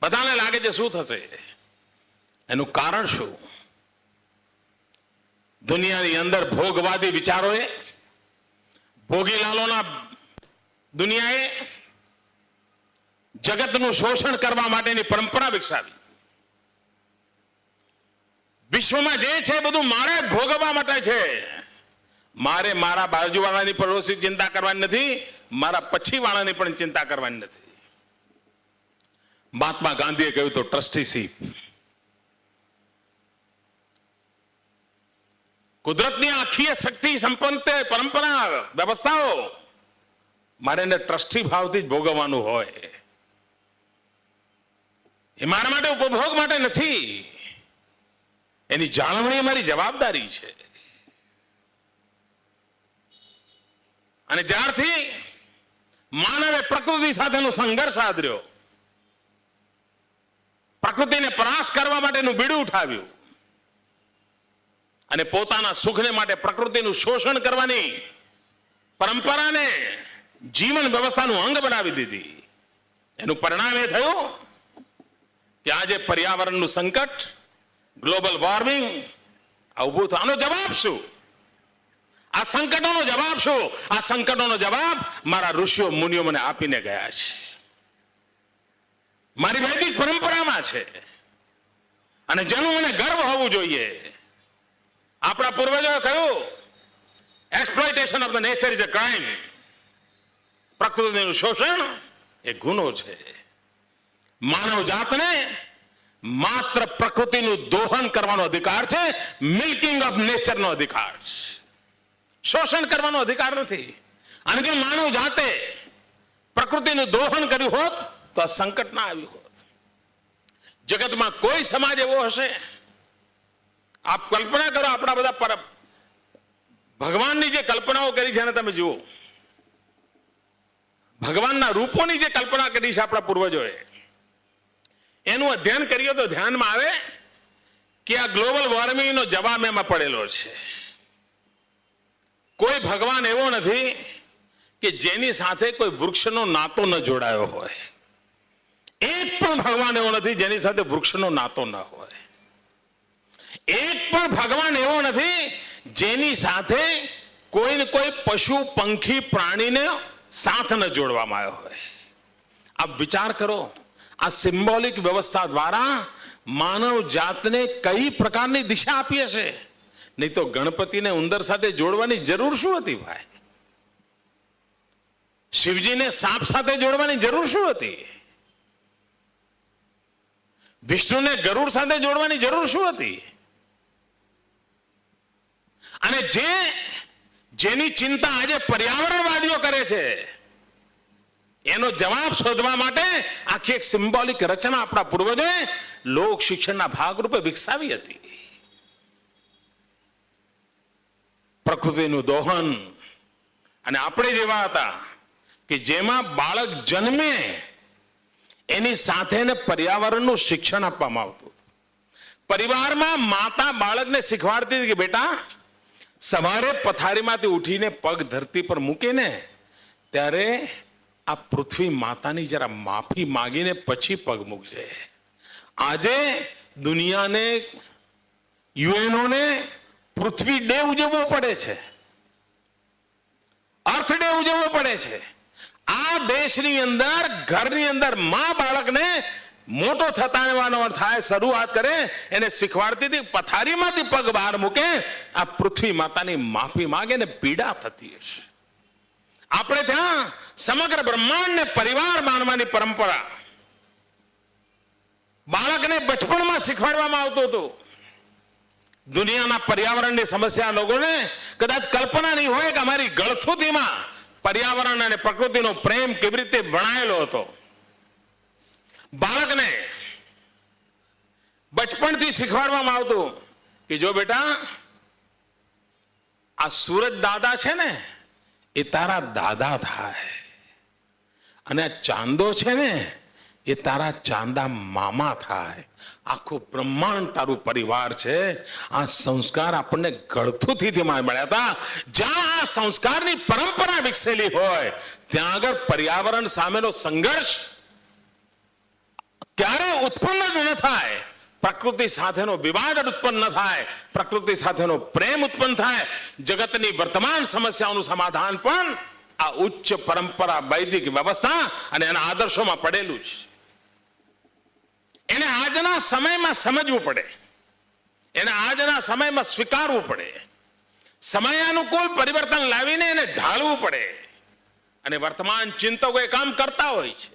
બધાને લાગે છે શું થશે? એનું કારણ શું? દુનિયાની અંદર ભોગવાદી વિચારોએ, ભોગીલાલોના દુનિયાએ જગતનું શોષણ કરવા માટેની પરંપરા વિકસાવી. વિશ્વમાં જે છે બધું મારે જ ભોગવવા માટે છે. મારે મારા બાજુવાળાની પડોશી ચિંતા કરવાની નથી, મારા પછીવાળાની પણ ચિંતા કરવાની નથી. મહાત્મા ગાંધીએ કહ્યું તો ટ્રસ્ટીશીપ. કુદરતની આખી શક્તિ સંપન્ન પરંપરા, વ્યવસ્થાઓ મારે એને ટ્રસ્ટી ભાવથી જ ભોગવવાનું હોય. એ મારા માટે ઉપભોગ માટે નથી. એની જાળવણી મારી જવાબદારી છે. અને જ્યારથી માનવે પ્રકૃતિ સાથેનો સંઘર્ષ આદર્યો, પ્રકૃતિને પરાસ્ત કરવા માટેનું બીડું ઉઠાવ્યું અને પોતાના સુખને માટે પ્રકૃતિનું શોષણ કરવાની પરંપરાને જીવન વ્યવસ્થાનું અંગ બનાવી દીધી, એનું પરિણામ એ થયું કે આજે પર્યાવરણનું સંકટ, ગ્લોબલ વોર્મિંગ આ ઉભું થયું. આનો જવાબ શું? આ સંકટોનો જવાબ શું? આ સંકટોનો જવાબ મારા ઋષિઓ મુનિઓ મને આપીને ગયા છે. મારી વૈદિક પરંપરામાં છે અને જેનું મને ગર્વ હોવું જોઈએ. આપણા પૂર્વજોએ કહ્યું, exploitation of the nature is a crime. પ્રકૃતિનું શોષણ એ ગુનો છે. માનવ જાતને માત્ર પ્રકૃતિનું દોહન કરવાનો અધિકાર છે, મિલ્કિંગ ઓફ નેચરનો અધિકાર છે. શોષણ કરવાનો અધિકાર નથી. અને જો માનવ જાતે પ્રકૃતિનું દોહન કર્યું હોત તો આ સંકટ ના આવ્યું હોત. જગતમાં કોઈ સમાજ એવો હશે, આપ કલ્પના કરો, આપણા બધા ભગવાનની જે કલ્પનાઓ કરી છે ને તમે જુઓ, ભગવાનના રૂપોની જે કલ્પના કરી છે આપણા પૂર્વજોએ, એનું અધ્યયન કરીએ તો ધ્યાનમાં આવે કે આ ગ્લોબલ વોર્મિંગનો જવાબ એમાં પડેલો છે. કોઈ ભગવાન એવો નથી કે જેની સાથે કોઈ વૃક્ષનો નાતો ન જોડાયો હોય. એક પણ ભગવાન એવો નથી જેની સાથે વૃક્ષનો નાતો ન હોય. એક પણ ભગવાન એવો નથી જેની સાથે કોઈ ને કોઈ પશુ, પંખી, પ્રાણીને સાથ ન જોડવામાં આવ્યો હોય. આપ વિચાર કરો, આ સિમ્બોલિક વ્યવસ્થા દ્વારા માનવ જાતને કઈ પ્રકારની દિશા આપી હશે. નહીં તો ગણપતિને ઉંદર સાથે જોડવાની જરૂર શું હતી ભાઈ? શિવજીને સાપ સાથે જોડવાની જરૂર શું હતી? વિષ્ણુને ગરુડ સાથે જોડવાની જરૂર શું હતી? અને જેની ચિંતા આજે પર્યાવરણવાદીઓ કરે છે, એનો જવાબ શોધવા માટે આખી એક સિમ્બોલિક રચના આપણા પૂર્વજોએ લોક શિક્ષણના ભાગરૂપે વિકસાવી હતી. પ્રકૃતિનું દોહન. અને આપણે જેવા હતા કે જેમાં બાળક જન્મે એની સાથે પર્યાવરણનું શિક્ષણ આપવામાં આવતું. પરિવારમાં માતા બાળકને શીખવાડતી હતી કે બેટા, સવારે પથારીમાંથી ઉઠીને પગ ધરતી પર મૂકીને ત્યારે આ પૃથ્વી માતાની જરા માફી માંગીને પછી પગ મૂકજે. આજે દુનિયાને, યુએનઓને પૃથ્વી ડે ઉજવવો પડે છે, અર્થ ડે ઉજવવો પડે છે. આ દેશની અંદર, ઘરની અંદર માં બાળકને મોટો થતા થાય શરૂઆત કરે એને શીખવાડતી હતી, પથારીમાંથી પગ બહાર મૂકે, આ પૃથ્વી માતાની માફી માંગે ને પીડા થતી હશે. આપણે ત્યાં સમગ્ર બ્રહ્માંડને પરિવાર માનવાની પરંપરા બાળકને બચપણમાં શીખવાડવામાં આવતું હતું. દુનિયાના પર્યાવરણની સમસ્યા લોકોને કદાચ કલ્પના નહીં હોય કે અમારી ગળથુથીમાં પર્યાવરણ અને પ્રકૃતિનો પ્રેમ કેવી રીતે વણાયેલો હતો. બાળકને બચપણથી શીખવાડવામાં આવતું કે જો બેટા, આ સૂરજ દાદા છે ને એ તારા દાદા થાય, અને આ ચાંદો છે ને એ તારા ચાંદા મામા થાય. આખું બ્રહ્માંડ તારું પરિવાર છે. આ સંસ્કાર આપણને ગળથુથી મળ્યા હતા. જ્યાં આ સંસ્કારની પરંપરા વિકસેલી હોય ત્યાં આગળ પર્યાવરણ સામેનો સંઘર્ષ ક્યારે ઉત્પન્ન જ ન થાય. પ્રકૃતિ સાથેનો વિવાદ ઉત્પન્ન ન થાય, પ્રકૃતિ સાથેનો પ્રેમ ઉત્પન્ન થાય. જગતની વર્તમાન સમસ્યાઓનું સમાધાન પણ આ ઉચ્ચ પરંપરા, વૈદિક વ્યવસ્થા અને એના આદર્શોમાં પડેલું છે. એને આજના સમયમાં સમજવું પડે, એને આજના સમયમાં સ્વીકારવું પડે, સમયાનુકૂળ પરિવર્તન લાવીને એને ઢાળવું પડે. અને વર્તમાન ચિંતકો એ કામ કરતા હોય છે.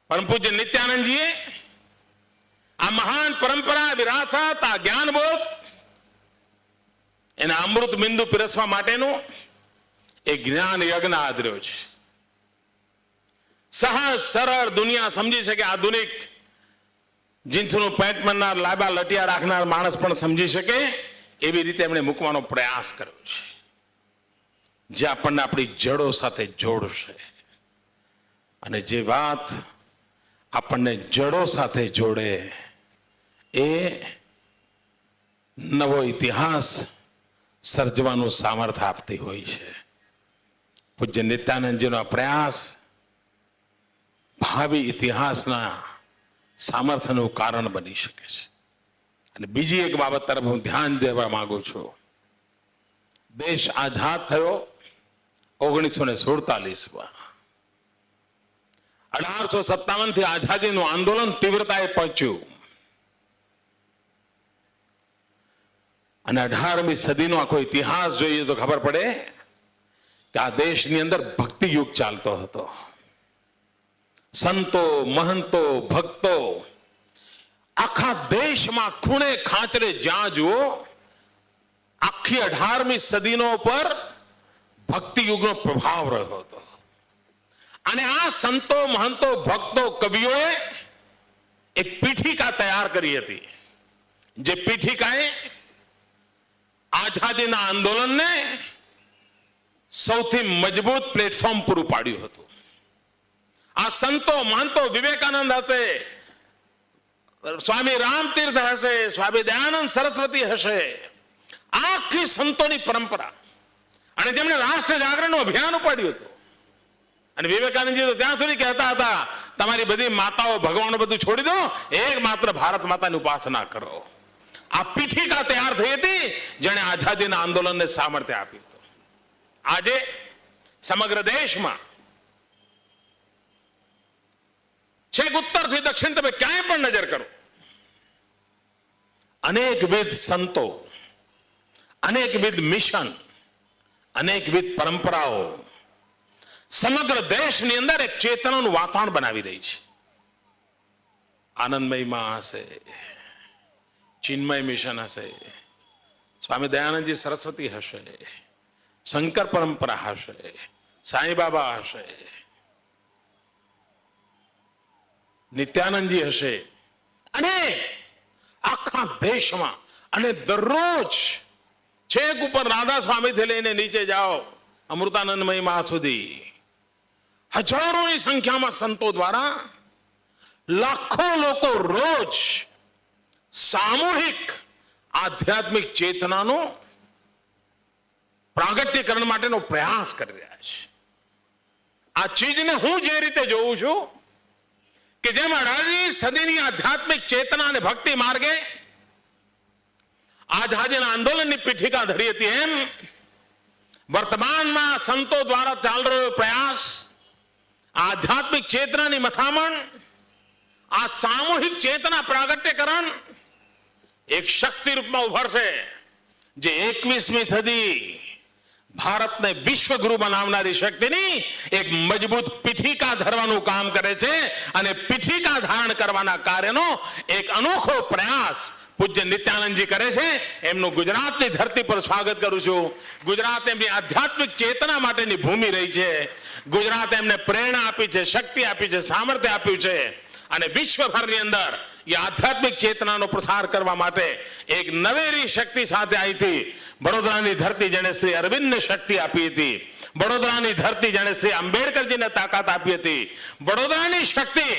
પરમ પૂજ્ય નિત્યાનંદજીએ આ મહાન પરંપરા, વિરાસત, આ જ્ઞાનબોધ, એના અમૃત બિંદુ પીરસવા માટેનું એક જ્ઞાન યજ્ઞ આદર્યો છે. સહજ સરળ દુનિયા સમજી શકે, આધુનિક જીન્સનું પેન્ટ પહેરનાર, લાંબા લટિયા રાખનાર માણસ પણ સમજી શકે એવી રીતે એમણે મૂકવાનો પ્રયાસ કર્યો છે, જે આપણને આપણી જડો સાથે જોડશે. અને જે વાત આપણને જડો સાથે જોડે એ નવો ઇતિહાસ સર્જવાનું સામર્થ્ય આપતી હોય છે. પૂજ્ય નિત્યાનંદજીનો પ્રયાસ ભાવિ ઇતિહાસના સામર્થ્યનું કારણ બની શકે છે. અને બીજી એક બાબત તરફ હું ધ્યાન દેવા માંગુ છું. દેશ આઝાદ થયો 1947માં. 1857 થી આઝાદીનું આંદોલન તીવ્રતાએ પહોંચ્યું અને 18મી સદીનો આખો ઇતિહાસ જોઈએ તો ખબર પડે કે આ દેશની અંદર ભક્તિ યુગ ચાલતો હતો. સંતો, મહંતો, ભક્તો આખા દેશમાં ખૂણે ખાંચરે જ્યાં જુઓ આખી 18મી સદીનો પર ભક્તિ યુગનો પ્રભાવ રહ્યો હતો. અને આ સંતો, મહંતો, ભક્તો, કવિઓએ એક પીઠિકા તૈયાર કરી હતી, જે પીઠિકાએ આઝાદીના આંદોલનને સૌથી મજબૂત પ્લેટફોર્મ પૂરું પાડ્યું હતું. આ સંતો, મહંતો, વિવેકાનંદ હશે, સ્વામી રામતીર્થ હશે, સ્વામી દયાનંદ સરસ્વતી હશે, આખી સંતોની પરંપરા, અને જેમણે રાષ્ટ્ર જાગરણનું અભિયાન ઉપાડ્યું હતું. અને વિવેકાનંદજી તો ત્યાં સુધી કહેતા હતા, તમારી બધી માતાઓ, ભગવાનો બધું છોડી દો, એક માત્ર ભારત માતાની ઉપાસના કરો. આ પીઠિકા તૈયાર થઈ હતી જેણે આઝાદીના આંદોલનને સામર્થ્ય આપ્યું હતું. આજે સમગ્ર દેશમાં છેક ઉત્તરથી દક્ષિણ તમે ક્યાંય પણ નજર કરો, અનેકવિધ સંતો, અનેકવિધ મિશન, અનેકવિધ પરંપરાઓ સમગ્ર દેશની અંદર એક ચેતનાનું વાતાવરણ બનાવી રહી છે. આનંદમય માં હશે, ચિન્મય મિશન હશે, સ્વામી દયાનંદજી સરસ્વતી હશે, શંકર પરંપરા હશે, સાંઈ બાબા હશે, નિત્યાનંદજી હશે, અને આખા દેશમાં અને દરરોજ છેક ઉપર રાધા સ્વામીથી લઈને નીચે જાઓ અમૃતાનંદમય માં સુધી હજારોની સંખ્યામાં સંતો દ્વારા લાખો લોકો રોજ સામૂહિક આધ્યાત્મિક ચેતનાનો પ્રાગટ્યકરણ માટેનો પ્રયાસ કરી રહ્યા છે. આ ચીજને હું જે રીતે જોઉં છું કે જેમ 18મી સદીની આધ્યાત્મિક ચેતના અને ભક્તિ માર્ગે આઝાદીના આંદોલનની પીઠિકા ધરી હતી, એમ વર્તમાનમાં સંતો દ્વારા ચાલી રહ્યો પ્રયાસ આધ્યાત્મિક ચેતનાની મથામણ, આ સામૂહિક ચેતના પ્રાગટ્યકરણ એક શક્તિ રૂપમાં ઉભરશે, જે 21મી સદી ભારતને વિશ્વગુરુ બનાવનારી શક્તિની એક મજબૂત પીઠિકા ધરવાનું કામ કરે છે. અને પીઠિકા ધારણ કરવાના કાર્યનો એક અનોખો પ્રયાસ પૂજ્ય નિત્યાનંદજી કરે છે. એમનું ગુજરાતની ધરતી પર સ્વાગત કરું છું. ગુજરાત એમની આધ્યાત્મિક ચેતના માટેની ભૂમિ રહી છે. ગુજરાત એમને પ્રેરણા આપી છે, શક્તિ આપી છે, સામર્થ્ય આપ્યું છે. અને વિશ્વભરની અંદર એ આધ્યાત્મિક ચેતનાનો પ્રસાર કરવા માટે એક નવેરી શક્તિ સાથે આવી હતી. વડોદરાની ધરતી જેણે શ્રી અરવિંદને શક્તિ આપી હતી, વડોદરાની ધરતી જેણે શ્રી આંબેડકરજીને તાકાત આપી હતી, વડોદરાની શક્તિ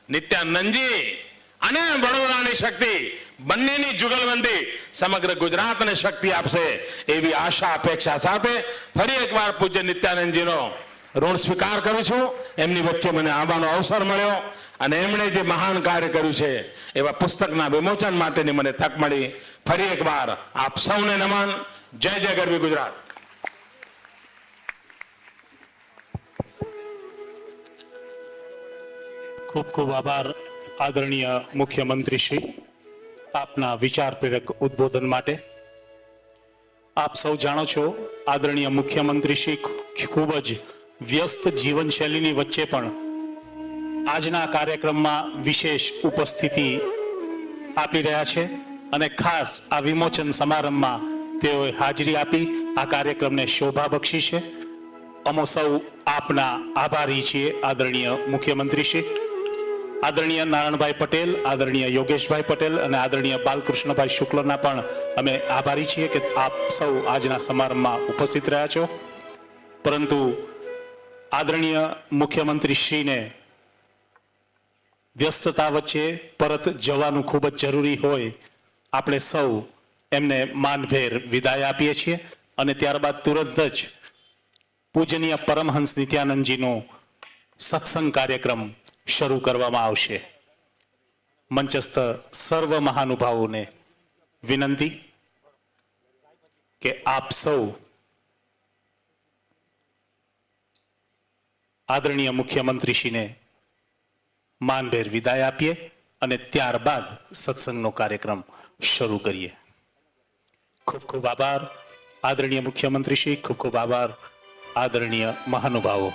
નિત્યાનંદજી અને વડોદરાની શક્તિ બંનેની જુગલબંધી સમગ્ર ગુજરાતને શક્તિ આપશે એવી આશા અપેક્ષા સાથે ફરી એકવાર પૂજ્ય નિત્યાનંદજીનો ઋણ સ્વીકાર કરું છું. એમની વચ્ચે મને આવવાનો અવસર મળ્યો અને એમણે જે મહાન કાર્ય કર્યું છે એવા પુસ્તકના વિમોચન માટેની મને તક મળી. ફરી એકવાર આપ સૌને નમન. જય જય ગરવી ગુજરાત. ખૂબ ખૂબ આભાર આદરણીય મુખ્યમંત્રી શ્રી, આપના વિચાર પ્રેરક ઉદ્બોધન માટે. આપ સૌ જાણો છો, આદરણીય મુખ્યમંત્રી શ્રી ખૂબ જ વ્યસ્ત જીવનશૈલીની વચ્ચે પણ આજના કાર્યક્રમમાં વિશેષ ઉપસ્થિતિ આપી રહ્યા છે અને ખાસ આ વિમોચન સમારંભમાં તેઓએ હાજરી આપી આ કાર્યક્રમને શોભા બક્ષી છે. અમે સૌ આપના આભારી છીએ આદરણીય મુખ્યમંત્રી શ્રી. આદરણીય નારાયણભાઈ પટેલ, આદરણીય યોગેશભાઈ પટેલ અને આદરણીય બાલકૃષ્ણભાઈ શુક્લના પણ અમે આભારી છીએ કે આપ સૌ આજના સમારંભમાં ઉપસ્થિત રહ્યા છો. પરંતુ આદરણીય મુખ્યમંત્રી શ્રીને વ્યસ્તતા વચ્ચે પરત જવાનું ખૂબ જ જરૂરી હોય, આપણે સૌ એમને માનભેર વિદાય આપીએ છીએ અને ત્યારબાદ તુરંત જ પૂજનીય પરમહંસ નિત્યાનંદજીનો સત્સંગ કાર્યક્રમ શરૂ કરવામાં આવશે. મંચસ્થ સર્વ મહાનુભાવોને વિનંતી કે આપ સૌ આદરણીય મુખ્યમંત્રીશ્રીને માનભેર વિદાય આપીએ અને ત્યારબાદ સત્સંગનો કાર્યક્રમ શરૂ કરીએ. ખૂબ ખૂબ આભાર આદરણીય મુખ્યમંત્રી શ્રી, ખૂબ ખૂબ આભાર આદરણીય મહાનુભાવો.